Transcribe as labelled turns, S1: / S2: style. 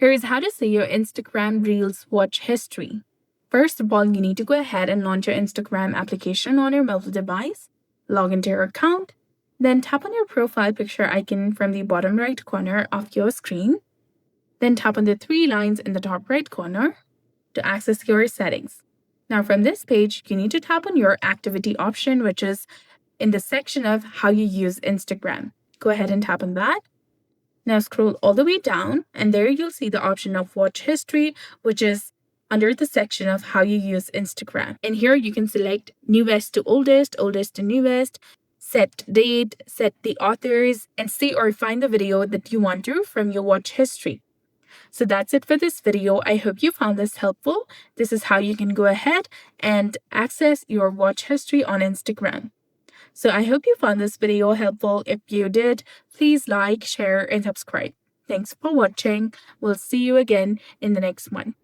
S1: Here is how to see your Instagram Reels watch history. First of all, you need to go ahead and launch your Instagram application on your mobile device, log into your account, then tap on your profile picture icon from the bottom right corner of your screen, then tap on the three lines in the top right corner to access your settings. Now from this page, you need to tap on your activity option, which is in the section of how you use Instagram. Go ahead and tap on that. Now scroll all the way down, and there you'll see the option of watch history, which is under the section of how you use Instagram. And here you can select newest to oldest, oldest to newest, set date, set the authors, and see or find the video that you want to from your watch history. So that's it for this video. I hope you found this helpful. This is how you can go ahead and access your watch history on Instagram. So I hope you found this video helpful. If you did, please like, share, and subscribe. Thanks for watching. We'll see you again in the next one.